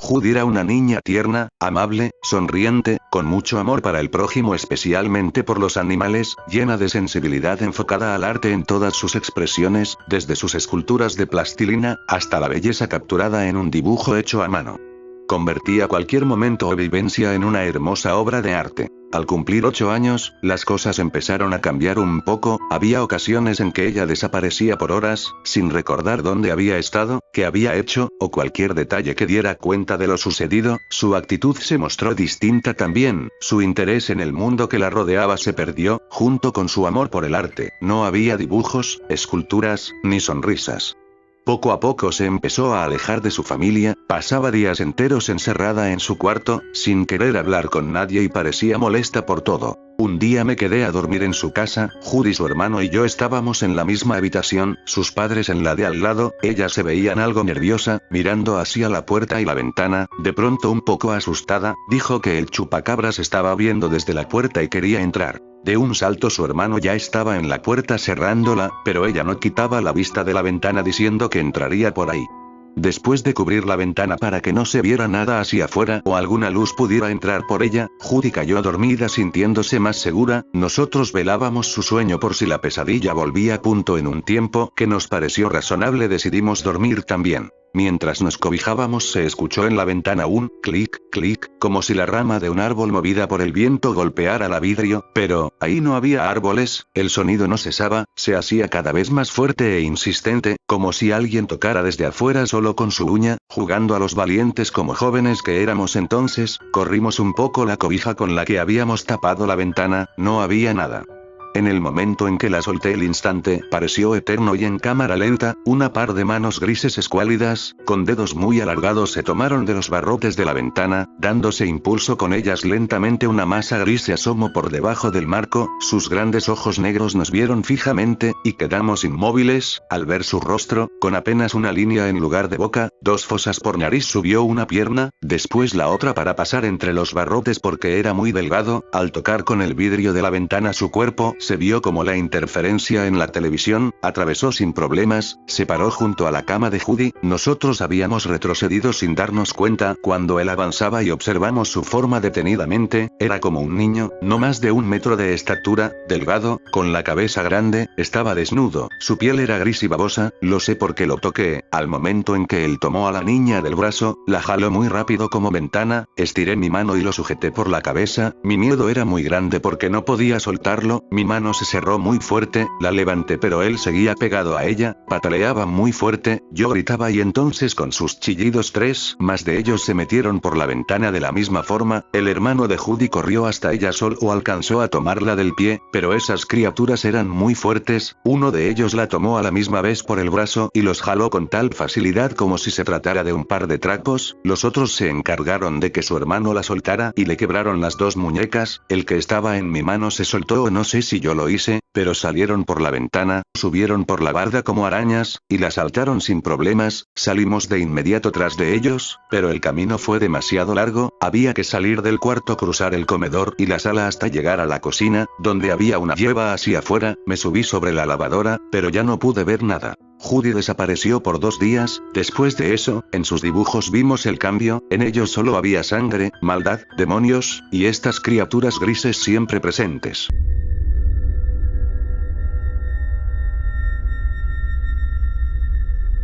Judy era una niña tierna, amable, sonriente, con mucho amor para el prójimo, especialmente por los animales, llena de sensibilidad enfocada al arte en todas sus expresiones, desde sus esculturas de plastilina, hasta la belleza capturada en un dibujo hecho a mano. Convertía cualquier momento o vivencia en una hermosa obra de arte. Al cumplir 8 años, las cosas empezaron a cambiar un poco. Había ocasiones en que ella desaparecía por horas, sin recordar dónde había estado, qué había hecho, o cualquier detalle que diera cuenta de lo sucedido. Su actitud se mostró distinta también, su interés en el mundo que la rodeaba se perdió, junto con su amor por el arte. No había dibujos, esculturas, ni sonrisas. Poco a poco se empezó a alejar de su familia, pasaba días enteros encerrada en su cuarto, sin querer hablar con nadie y parecía molesta por todo. Un día me quedé a dormir en su casa, Judy, su hermano y yo estábamos en la misma habitación, sus padres en la de al lado. Ella se veían algo nerviosa, mirando hacia la puerta y la ventana. De pronto, un poco asustada, dijo que el chupacabras estaba viendo desde la puerta y quería entrar. De un salto su hermano ya estaba en la puerta cerrándola, pero ella no quitaba la vista de la ventana diciendo que entraría por ahí. Después de cubrir la ventana para que no se viera nada hacia afuera o alguna luz pudiera entrar por ella, Judy cayó dormida sintiéndose más segura. Nosotros velábamos su sueño por si la pesadilla volvía. En un tiempo que nos pareció razonable decidimos dormir también. Mientras nos cobijábamos se escuchó en la ventana un clic, clic, como si la rama de un árbol movida por el viento golpeara la vidrio, pero ahí no había árboles, el sonido no cesaba, se hacía cada vez más fuerte e insistente, como si alguien tocara desde afuera solo con su uña, jugando a los valientes como jóvenes que éramos entonces. Corrimos un poco la cobija con la que habíamos tapado la ventana, no había nada. En el momento en que la solté el instante pareció eterno y en cámara lenta, una par de manos grises escuálidas, con dedos muy alargados se tomaron de los barrotes de la ventana, dándose impulso con ellas lentamente una masa gris se asomó por debajo del marco, sus grandes ojos negros nos vieron fijamente, y quedamos inmóviles, al ver su rostro, con apenas una línea en lugar de boca, 2 fosas por nariz subió una pierna, después la otra para pasar entre los barrotes porque era muy delgado, al tocar con el vidrio de la ventana su cuerpo, se vio como la interferencia en la televisión, atravesó sin problemas, se paró junto a la cama de Judy. Nosotros habíamos retrocedido sin darnos cuenta cuando él avanzaba y observamos su forma detenidamente. Era como un niño, no más de 1 metro de estatura, delgado, con la cabeza grande, estaba desnudo, su piel era gris y babosa, lo sé porque lo toqué. Al momento en que él tomó a la niña del brazo, la jaló muy rápido como ventana, estiré mi mano y lo sujeté por la cabeza. Mi miedo era muy grande porque no podía soltarlo, mi mano se cerró muy fuerte, la levanté pero él seguía pegado a ella, pataleaba muy fuerte, yo gritaba y entonces con sus chillidos 3 más de ellos se metieron por la ventana de la misma forma. El hermano de Judy corrió hasta ella solo alcanzó a tomarla del pie, pero esas criaturas eran muy fuertes, uno de ellos la tomó a la misma vez por el brazo y los jaló con tal facilidad como si se tratara de un par de trapos. Los otros se encargaron de que su hermano la soltara y le quebraron las 2 muñecas, el que estaba en mi mano se soltó o no sé si yo lo hice, pero salieron por la ventana, subieron por la barda como arañas, y la saltaron sin problemas. Salimos de inmediato tras de ellos, pero el camino fue demasiado largo, había que salir del cuarto, cruzar el comedor y la sala hasta llegar a la cocina, donde había una lleva hacia afuera. Me subí sobre la lavadora, pero ya no pude ver nada. Judy desapareció por 2 días, después de eso, en sus dibujos vimos el cambio, en ellos solo había sangre, maldad, demonios, y estas criaturas grises siempre presentes.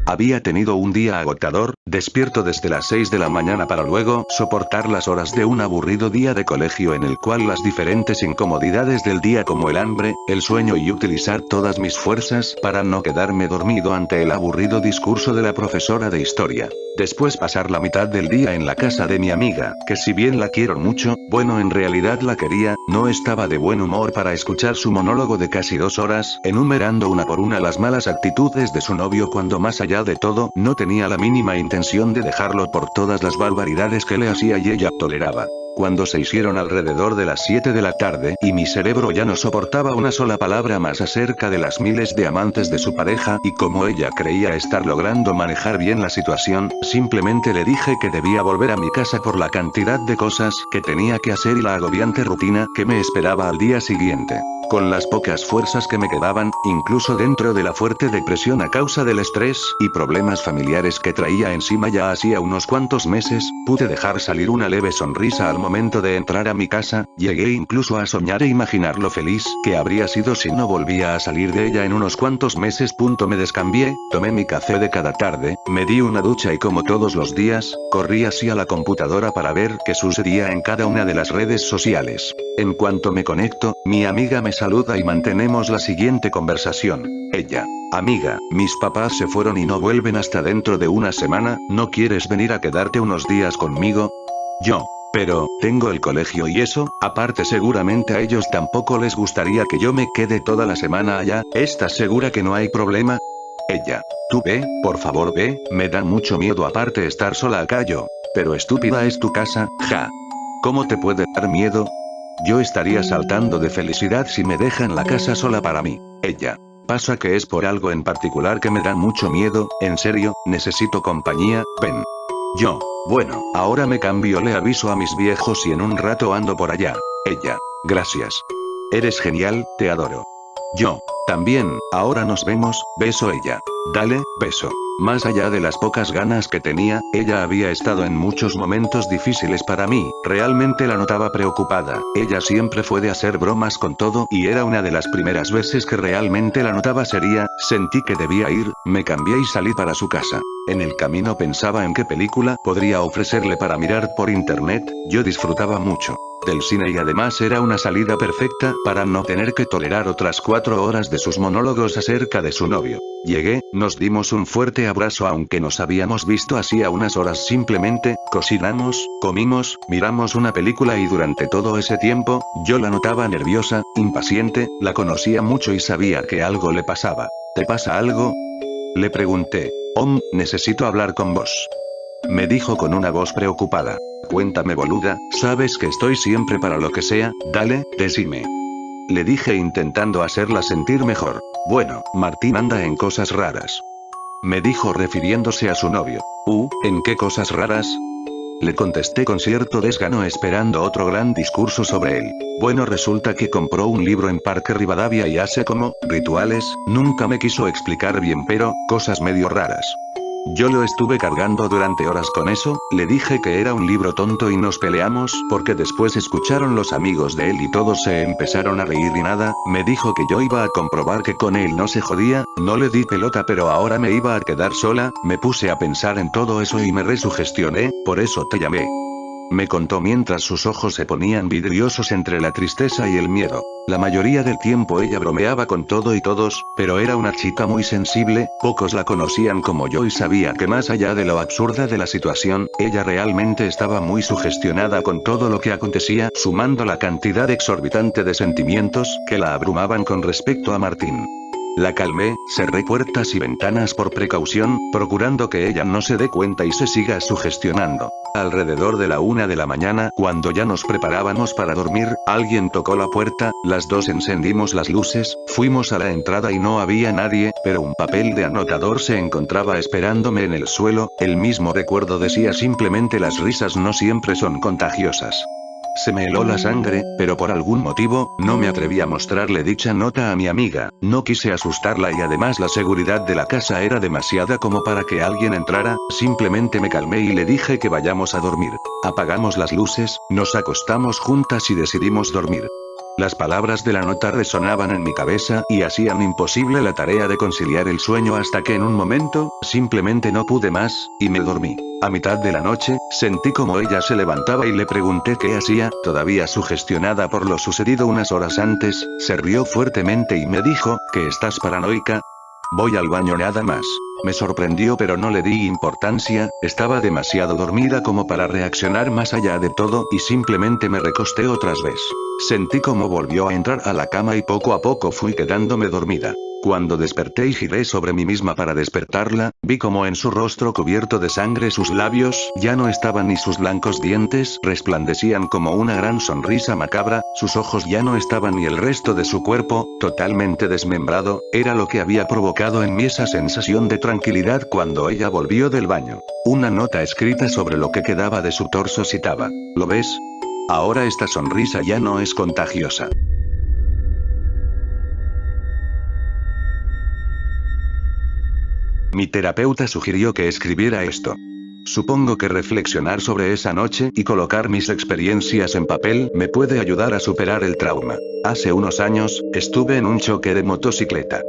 Había tenido un día agotador, despierto desde las 6 de la mañana para luego soportar las horas de un aburrido día de colegio en el cual las diferentes incomodidades del día como el hambre, el sueño y utilizar todas mis fuerzas para no quedarme dormido ante el aburrido discurso de la profesora de historia. Después pasar la mitad del día en la casa de mi amiga, que si bien la quiero mucho, bueno en realidad la quería, no estaba de buen humor para escuchar su monólogo de casi 2 horas, enumerando una por una las malas actitudes de su novio cuando más allá de todo, no tenía la mínima intención de dejarlo por todas las barbaridades que le hacía y ella toleraba. Cuando se hicieron alrededor de las 7 de la tarde y mi cerebro ya no soportaba una sola palabra más acerca de las miles de amantes de su pareja y cómo ella creía estar logrando manejar bien la situación, simplemente le dije que debía volver a mi casa por la cantidad de cosas que tenía que hacer y la agobiante rutina que me esperaba al día siguiente. Con las pocas fuerzas que me quedaban, incluso dentro de la fuerte depresión a causa del estrés y problemas familiares que traía encima ya hacía unos cuantos meses, pude dejar salir una leve sonrisa al momento de entrar a mi casa. Llegué incluso a soñar e imaginar lo feliz que habría sido si no volvía a salir de ella en unos cuantos meses. Me descambié, tomé mi café de cada tarde, me di una ducha y como todos los días, corrí hacia la computadora para ver qué sucedía en cada una de las redes sociales. En cuanto me conecto, mi amiga me saluda y mantenemos la siguiente conversación. Ella: amiga, mis papás se fueron y no vuelven hasta dentro de una semana, ¿no quieres venir a quedarte unos días conmigo? Yo: pero, tengo el colegio y eso, aparte seguramente a ellos tampoco les gustaría que yo me quede toda la semana allá, ¿estás segura que no hay problema? Ella: tú ve, por favor ve, me da mucho miedo aparte estar sola acá yo. Pero estúpida, es tu casa, ja. ¿Cómo te puede dar miedo? Yo estaría saltando de felicidad si me dejan la casa sola para mí. Ella: pasa que es por algo en particular que me da mucho miedo, en serio, necesito compañía, ven. Yo: bueno, ahora me cambio, le aviso a mis viejos y en un rato ando por allá. Ella: gracias. Eres genial, te adoro. Yo: también, ahora nos vemos, beso. Ella: dale, beso. Más allá de las pocas ganas que tenía, ella había estado en muchos momentos difíciles para mí, realmente la notaba preocupada. Ella siempre fue de hacer bromas con todo y era una de las primeras veces que realmente la notaba seria. Sentí que debía ir, me cambié y salí para su casa. En el camino pensaba en qué película podría ofrecerle para mirar por internet. Yo disfrutaba mucho del cine y además era una salida perfecta para no tener que tolerar otras 4 horas de sus monólogos acerca de su novio. Llegué, nos dimos un fuerte abrazo aunque nos habíamos visto hacía unas horas, simplemente, cocinamos, comimos, miramos una película y durante todo ese tiempo, yo la notaba nerviosa, impaciente, la conocía mucho y sabía que algo le pasaba. ¿Te pasa algo? Le pregunté. Necesito hablar con vos. Me dijo con una voz preocupada. Cuéntame, boluda, sabes que estoy siempre para lo que sea, dale, decime. Le dije intentando hacerla sentir mejor. Bueno, Martín anda en cosas raras. Me dijo refiriéndose a su novio. ¿En qué cosas raras? Le contesté con cierto desgano esperando otro gran discurso sobre él. Bueno, resulta que compró un libro en Parque Rivadavia y hace como rituales, nunca me quiso explicar bien pero, cosas medio raras. Yo lo estuve cargando durante horas con eso, le dije que era un libro tonto y nos peleamos porque después escucharon los amigos de él y todos se empezaron a reír y nada, me dijo que yo iba a comprobar que con él no se jodía, no le di pelota pero ahora me iba a quedar sola, me puse a pensar en todo eso y me resugestioné, por eso te llamé. Me contó mientras sus ojos se ponían vidriosos entre la tristeza y el miedo. La mayoría del tiempo ella bromeaba con todo y todos, pero era una chica muy sensible, pocos la conocían como yo y sabía que más allá de lo absurda de la situación, ella realmente estaba muy sugestionada con todo lo que acontecía, sumando la cantidad exorbitante de sentimientos que la abrumaban con respecto a Martín. La calmé, cerré puertas y ventanas por precaución, procurando que ella no se dé cuenta y se siga sugestionando. Alrededor de la 1 de la mañana, cuando ya nos preparábamos para dormir, alguien tocó la puerta, las dos encendimos las luces, fuimos a la entrada y no había nadie, pero un papel de anotador se encontraba esperándome en el suelo, el mismo recuerdo decía simplemente: las risas no siempre son contagiosas. Se me heló la sangre, pero por algún motivo, no me atreví a mostrarle dicha nota a mi amiga, no quise asustarla y además la seguridad de la casa era demasiada como para que alguien entrara, simplemente me calmé y le dije que vayamos a dormir. Apagamos las luces, nos acostamos juntas y decidimos dormir. Las palabras de la nota resonaban en mi cabeza y hacían imposible la tarea de conciliar el sueño hasta que en un momento, simplemente no pude más, y me dormí. A mitad de la noche, sentí como ella se levantaba y le pregunté qué hacía, todavía sugestionada por lo sucedido unas horas antes, se rió fuertemente y me dijo, ¿que estás paranoica? Voy al baño nada más. Me sorprendió pero no le di importancia, estaba demasiado dormida como para reaccionar más allá de todo y simplemente me recosté otras vez. Sentí como volvió a entrar a la cama y poco a poco fui quedándome dormida. Cuando desperté y giré sobre mí misma para despertarla, vi como en su rostro cubierto de sangre sus labios ya no estaban y sus blancos dientes resplandecían como una gran sonrisa macabra, sus ojos ya no estaban y el resto de su cuerpo, totalmente desmembrado, era lo que había provocado en mí esa sensación de tranquilidad cuando ella volvió del baño. Una nota escrita sobre lo que quedaba de su torso citaba: ¿lo ves? Ahora esta sonrisa ya no es contagiosa. Mi terapeuta sugirió que escribiera esto. Supongo que reflexionar sobre esa noche y colocar mis experiencias en papel me puede ayudar a superar el trauma. Hace unos años, estuve en un choque de motocicleta.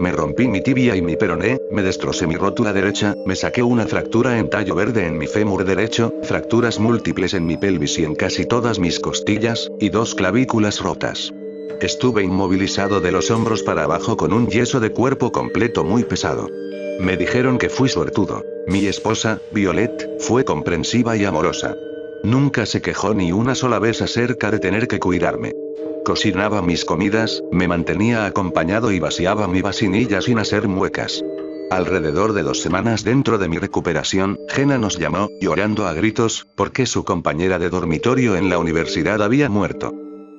Me rompí mi tibia y mi peroné, me destrocé mi rótula derecha, me saqué una fractura en tallo verde en mi fémur derecho, fracturas múltiples en mi pelvis y en casi todas mis costillas, y 2 clavículas rotas. Estuve inmovilizado de los hombros para abajo con un yeso de cuerpo completo muy pesado. Me dijeron que fui suertudo. Mi esposa, Violet, fue comprensiva y amorosa. Nunca se quejó ni una sola vez acerca de tener que cuidarme. Cocinaba mis comidas, me mantenía acompañado y vaciaba mi vasinilla sin hacer muecas. Alrededor de 2 semanas dentro de mi recuperación, Jenna nos llamó, llorando a gritos, porque su compañera de dormitorio en la universidad había muerto.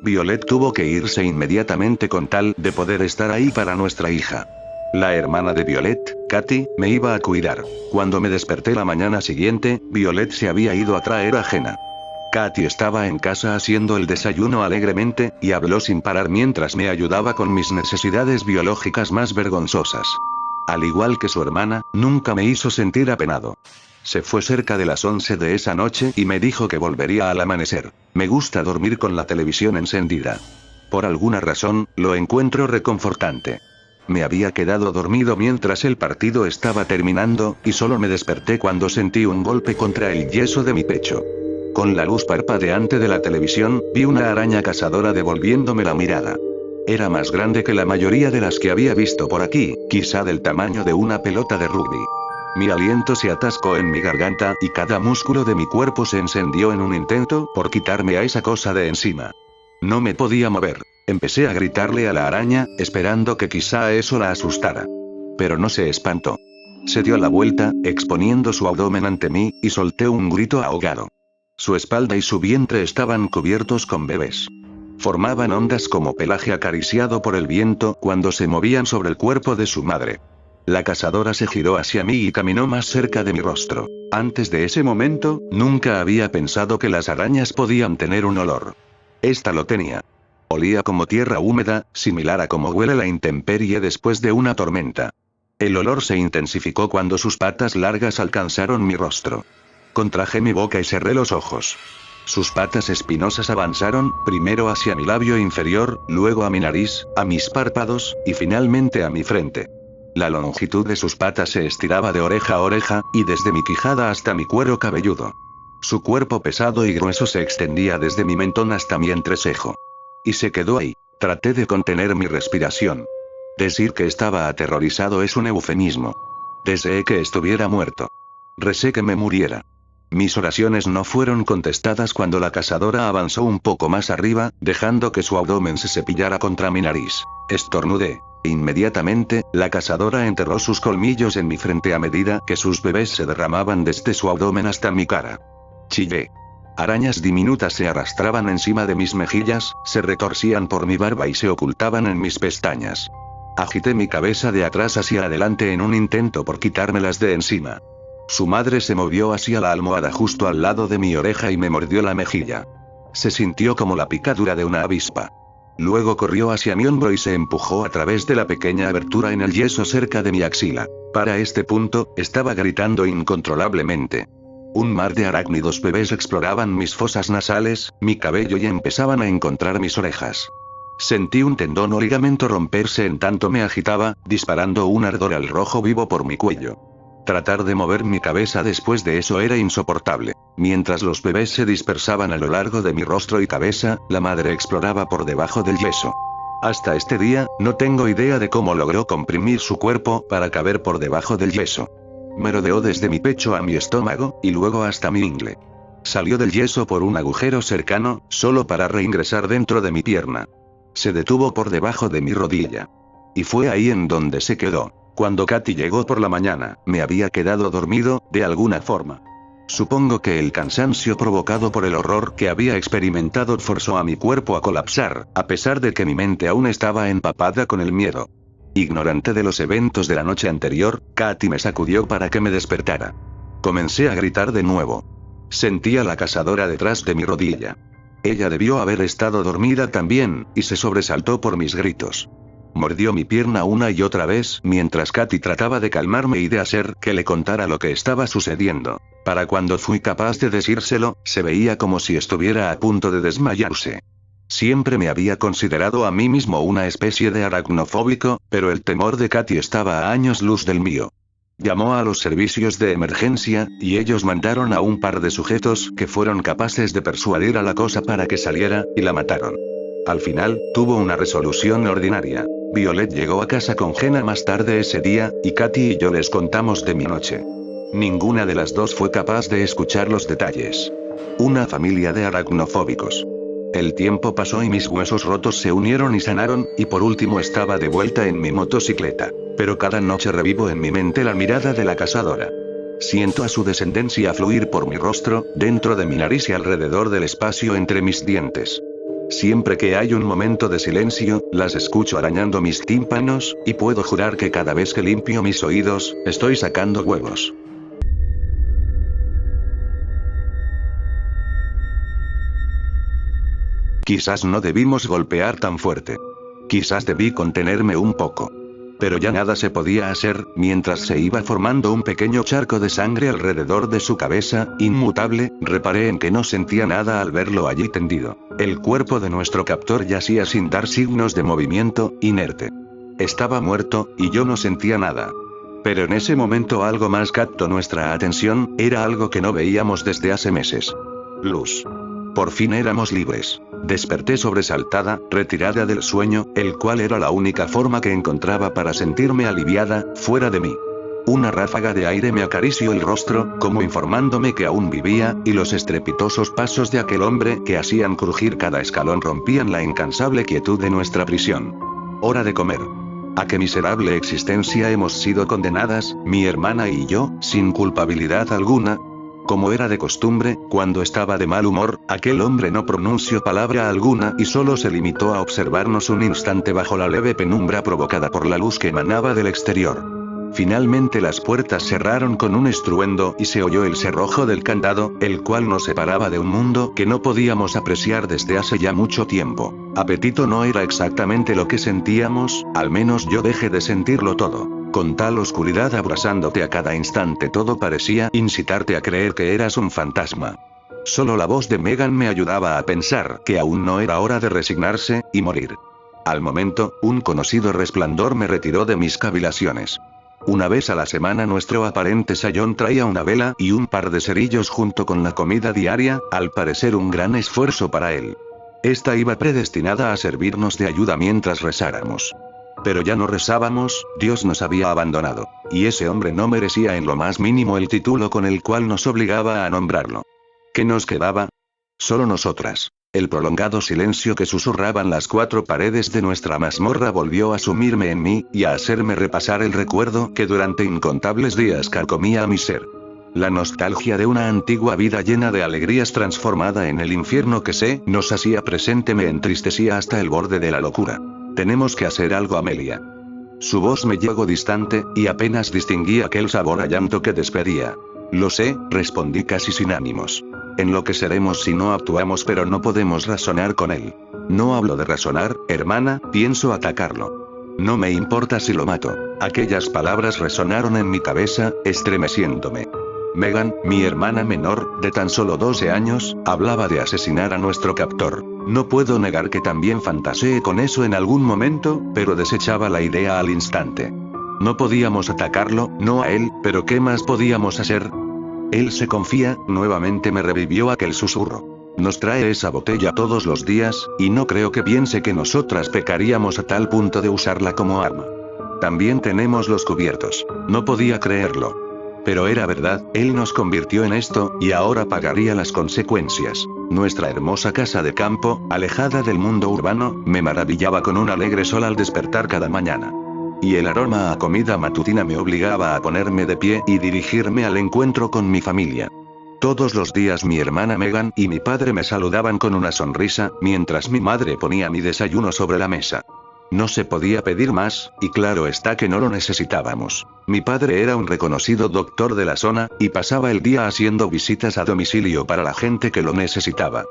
Violet tuvo que irse inmediatamente con tal de poder estar ahí para nuestra hija. La hermana de Violet, Katy, me iba a cuidar. Cuando me desperté la mañana siguiente, Violet se había ido a traer a Jenna. Katy estaba en casa haciendo el desayuno alegremente, y habló sin parar mientras me ayudaba con mis necesidades biológicas más vergonzosas. Al igual que su hermana, nunca me hizo sentir apenado. Se fue cerca de las 11 de esa noche y me dijo que volvería al amanecer. Me gusta dormir con la televisión encendida. Por alguna razón, lo encuentro reconfortante. Me había quedado dormido mientras el partido estaba terminando, y solo me desperté cuando sentí un golpe contra el yeso de mi pecho. Con la luz parpadeante de la televisión, vi una araña cazadora devolviéndome la mirada. Era más grande que la mayoría de las que había visto por aquí, quizá del tamaño de una pelota de rugby. Mi aliento se atascó en mi garganta y cada músculo de mi cuerpo se encendió en un intento por quitarme a esa cosa de encima. No me podía mover. Empecé a gritarle a la araña, esperando que quizá eso la asustara. Pero no se espantó. Se dio la vuelta, exponiendo su abdomen ante mí, y solté un grito ahogado. Su espalda y su vientre estaban cubiertos con bebés. Formaban ondas como pelaje acariciado por el viento cuando se movían sobre el cuerpo de su madre. La cazadora se giró hacia mí y caminó más cerca de mi rostro. Antes de ese momento, nunca había pensado que las arañas podían tener un olor. Esta lo tenía. Olía como tierra húmeda, similar a como huele la intemperie después de una tormenta. El olor se intensificó cuando sus patas largas alcanzaron mi rostro. Contraje mi boca y cerré los ojos. Sus patas espinosas avanzaron, primero hacia mi labio inferior, luego a mi nariz, a mis párpados, y finalmente a mi frente. La longitud de sus patas se estiraba de oreja a oreja, y desde mi quijada hasta mi cuero cabelludo. Su cuerpo pesado y grueso se extendía desde mi mentón hasta mi entrecejo. Y se quedó ahí. Traté de contener mi respiración. Decir que estaba aterrorizado es un eufemismo. Deseé que estuviera muerto. Recé que me muriera. Mis oraciones no fueron contestadas cuando la cazadora avanzó un poco más arriba, dejando que su abdomen se cepillara contra mi nariz. Estornudé. Inmediatamente, la cazadora enterró sus colmillos en mi frente a medida que sus bebés se derramaban desde su abdomen hasta mi cara. Chillé. Arañas diminutas se arrastraban encima de mis mejillas, se retorcían por mi barba y se ocultaban en mis pestañas. Agité mi cabeza de atrás hacia adelante en un intento por quitármelas de encima. Su madre se movió hacia la almohada justo al lado de mi oreja y me mordió la mejilla. Se sintió como la picadura de una avispa. Luego corrió hacia mi hombro y se empujó a través de la pequeña abertura en el yeso cerca de mi axila. Para este punto, estaba gritando incontrolablemente. Un mar de arácnidos bebés exploraban mis fosas nasales, mi cabello y empezaban a encontrar mis orejas. Sentí un tendón o ligamento romperse en tanto me agitaba, disparando un ardor al rojo vivo por mi cuello. Tratar de mover mi cabeza después de eso era insoportable. Mientras los bebés se dispersaban a lo largo de mi rostro y cabeza, la madre exploraba por debajo del yeso. Hasta este día, no tengo idea de cómo logró comprimir su cuerpo para caber por debajo del yeso. Merodeó desde mi pecho a mi estómago, y luego hasta mi ingle. Salió del yeso por un agujero cercano, solo para reingresar dentro de mi pierna. Se detuvo por debajo de mi rodilla. Y fue ahí en donde se quedó. Cuando Katy llegó por la mañana, me había quedado dormido, de alguna forma. Supongo que el cansancio provocado por el horror que había experimentado forzó a mi cuerpo a colapsar, a pesar de que mi mente aún estaba empapada con el miedo. Ignorante de los eventos de la noche anterior, Katy me sacudió para que me despertara. Comencé a gritar de nuevo. Sentí a la cazadora detrás de mi rodilla. Ella debió haber estado dormida también, y se sobresaltó por mis gritos. Mordió mi pierna una y otra vez mientras Katy trataba de calmarme y de hacer que le contara lo que estaba sucediendo. Para cuando fui capaz de decírselo, se veía como si estuviera a punto de desmayarse. Siempre me había considerado a mí mismo una especie de aracnofóbico, pero el temor de Katy estaba a años luz del mío. Llamó a los servicios de emergencia, y ellos mandaron a un par de sujetos que fueron capaces de persuadir a la cosa para que saliera, y la mataron. Al final, tuvo una resolución ordinaria. Violet llegó a casa con Jenna más tarde ese día, y Katy y yo les contamos de mi noche. Ninguna de las dos fue capaz de escuchar los detalles. Una familia de aracnofóbicos. El tiempo pasó y mis huesos rotos se unieron y sanaron, y por último estaba de vuelta en mi motocicleta. Pero cada noche revivo en mi mente la mirada de la cazadora. Siento a su descendencia fluir por mi rostro, dentro de mi nariz y alrededor del espacio entre mis dientes. Siempre que hay un momento de silencio, las escucho arañando mis tímpanos, y puedo jurar que cada vez que limpio mis oídos, estoy sacando huevos. Quizás no debimos golpear tan fuerte. Quizás debí contenerme un poco. Pero ya nada se podía hacer, mientras se iba formando un pequeño charco de sangre alrededor de su cabeza, inmutable, reparé en que no sentía nada al verlo allí tendido. El cuerpo de nuestro captor yacía sin dar signos de movimiento, inerte. Estaba muerto, y yo no sentía nada. Pero en ese momento algo más captó nuestra atención, era algo que no veíamos desde hace meses. Luz. Por fin éramos libres. Desperté sobresaltada, retirada del sueño, el cual era la única forma que encontraba para sentirme aliviada, fuera de mí. Una ráfaga de aire me acarició el rostro, como informándome que aún vivía, y los estrepitosos pasos de aquel hombre que hacían crujir cada escalón rompían la incansable quietud de nuestra prisión. Hora de comer. ¿A qué miserable existencia hemos sido condenadas, mi hermana y yo, sin culpabilidad alguna? Como era de costumbre, cuando estaba de mal humor, aquel hombre no pronunció palabra alguna y solo se limitó a observarnos un instante bajo la leve penumbra provocada por la luz que emanaba del exterior. Finalmente las puertas cerraron con un estruendo y se oyó el cerrojo del candado, el cual nos separaba de un mundo que no podíamos apreciar desde hace ya mucho tiempo. Apetito no era exactamente lo que sentíamos, al menos yo dejé de sentirlo todo. Con tal oscuridad abrasándote a cada instante, todo parecía incitarte a creer que eras un fantasma. Solo la voz de Megan me ayudaba a pensar que aún no era hora de resignarse y morir. Al momento, un conocido resplandor me retiró de mis cavilaciones. Una vez a la semana nuestro aparente sayón traía una vela y un par de cerillos junto con la comida diaria, al parecer un gran esfuerzo para él. Esta iba predestinada a servirnos de ayuda mientras rezáramos. Pero ya no rezábamos, Dios nos había abandonado. Y ese hombre no merecía en lo más mínimo el título con el cual nos obligaba a nombrarlo. ¿Qué nos quedaba? Solo nosotras. El prolongado silencio que susurraban las cuatro paredes de nuestra mazmorra volvió a sumirme en mí, y a hacerme repasar el recuerdo que durante incontables días carcomía a mi ser. La nostalgia de una antigua vida llena de alegrías transformada en el infierno que nos hacía presente me entristecía hasta el borde de la locura. Tenemos que hacer algo, Amelia. Su voz me llegó distante, y apenas distinguí aquel sabor a llanto que despedía. Lo sé, respondí casi sin ánimos. Enloqueceremos si no actuamos, pero no podemos razonar con él. No hablo de razonar, hermana, pienso atacarlo. No me importa si lo mato. Aquellas palabras resonaron en mi cabeza, estremeciéndome. Megan, mi hermana menor, de tan solo 12 años, hablaba de asesinar a nuestro captor. No puedo negar que también fantaseé con eso en algún momento, pero desechaba la idea al instante. No podíamos atacarlo, no a él, pero ¿qué más podíamos hacer? Él se confía, nuevamente me revivió aquel susurro. Nos trae esa botella todos los días, y no creo que piense que nosotras pecaríamos a tal punto de usarla como arma. También tenemos los cubiertos. No podía creerlo. Pero era verdad, él nos convirtió en esto, y ahora pagaría las consecuencias. Nuestra hermosa casa de campo, alejada del mundo urbano, me maravillaba con un alegre sol al despertar cada mañana. Y el aroma a comida matutina me obligaba a ponerme de pie y dirigirme al encuentro con mi familia. Todos los días mi hermana Megan y mi padre me saludaban con una sonrisa, mientras mi madre ponía mi desayuno sobre la mesa. No se podía pedir más, y claro está que no lo necesitábamos. Mi padre era un reconocido doctor de la zona, y pasaba el día haciendo visitas a domicilio para la gente que lo necesitaba.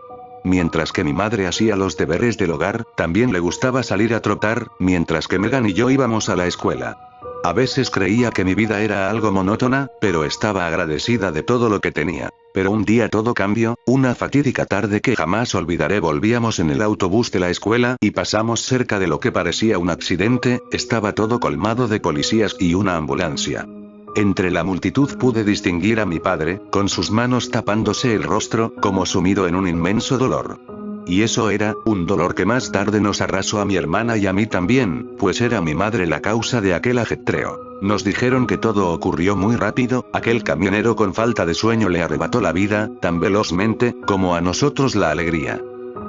mientras que mi madre hacía los deberes del hogar, también le gustaba salir a trotar, mientras que Megan y yo íbamos a la escuela. A veces creía que mi vida era algo monótona, pero estaba agradecida de todo lo que tenía. Pero un día todo cambió, una fatídica tarde que jamás olvidaré. Volvíamos en el autobús de la escuela y pasamos cerca de lo que parecía un accidente, estaba todo colmado de policías y una ambulancia. Entre la multitud pude distinguir a mi padre, con sus manos tapándose el rostro, como sumido en un inmenso dolor. Y eso era, un dolor que más tarde nos arrasó a mi hermana y a mí también, pues era mi madre la causa de aquel ajetreo. Nos dijeron que todo ocurrió muy rápido, aquel camionero con falta de sueño le arrebató la vida, tan velozmente, como a nosotros la alegría.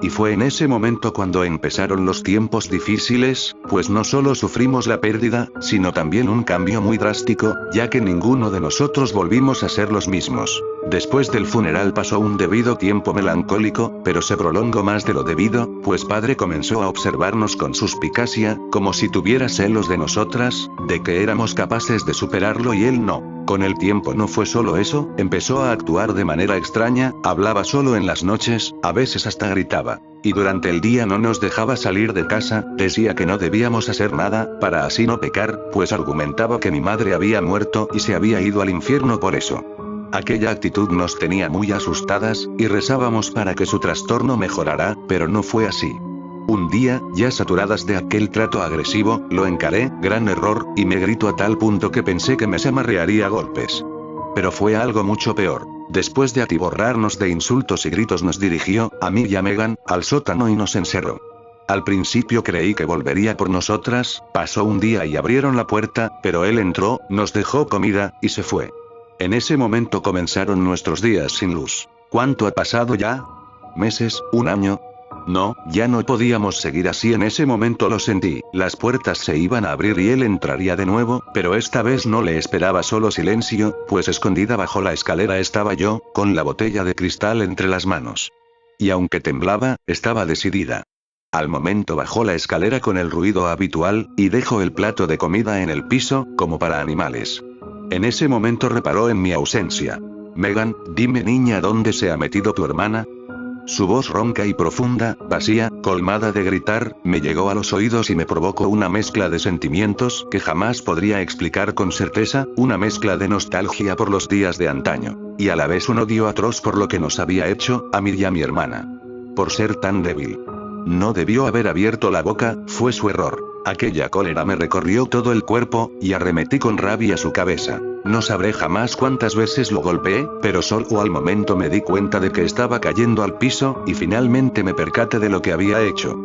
Y fue en ese momento cuando empezaron los tiempos difíciles, pues no solo sufrimos la pérdida, sino también un cambio muy drástico, ya que ninguno de nosotros volvimos a ser los mismos. Después del funeral pasó un debido tiempo melancólico, pero se prolongó más de lo debido, pues padre comenzó a observarnos con suspicacia, como si tuviera celos de nosotras, de que éramos capaces de superarlo y él no. Con el tiempo no fue solo eso, empezó a actuar de manera extraña, hablaba solo en las noches, a veces hasta gritaba. Y durante el día no nos dejaba salir de casa, decía que no debíamos hacer nada, para así no pecar, pues argumentaba que mi madre había muerto y se había ido al infierno por eso. Aquella actitud nos tenía muy asustadas, y rezábamos para que su trastorno mejorara, pero no fue así. Un día, ya saturadas de aquel trato agresivo, lo encaré, gran error, y me gritó a tal punto que pensé que me amarrearía a golpes. Pero fue algo mucho peor. Después de atiborrarnos de insultos y gritos nos dirigió, a mí y a Megan, al sótano y nos encerró. Al principio creí que volvería por nosotras, pasó un día y abrieron la puerta, pero él entró, nos dejó comida, y se fue. En ese momento comenzaron nuestros días sin luz. ¿Cuánto ha pasado ya? ¿Meses? ¿Un año? No, ya no podíamos seguir así. En ese momento lo sentí, las puertas se iban a abrir y él entraría de nuevo, pero esta vez no le esperaba solo silencio, pues escondida bajo la escalera estaba yo, con la botella de cristal entre las manos. Y aunque temblaba, estaba decidida. Al momento bajó la escalera con el ruido habitual, y dejó el plato de comida en el piso, como para animales. En ese momento reparó en mi ausencia. Megan, dime niña, ¿dónde se ha metido tu hermana? Su voz ronca y profunda, vacía, colmada de gritar, me llegó a los oídos y me provocó una mezcla de sentimientos que jamás podría explicar con certeza, una mezcla de nostalgia por los días de antaño, y a la vez un odio atroz por lo que nos había hecho, a mí y a mi hermana. Por ser tan débil. No debió haber abierto la boca, fue su error. Aquella cólera me recorrió todo el cuerpo, y arremetí con rabia a su cabeza. No sabré jamás cuántas veces lo golpeé, pero solo al momento me di cuenta de que estaba cayendo al piso, y finalmente me percaté de lo que había hecho.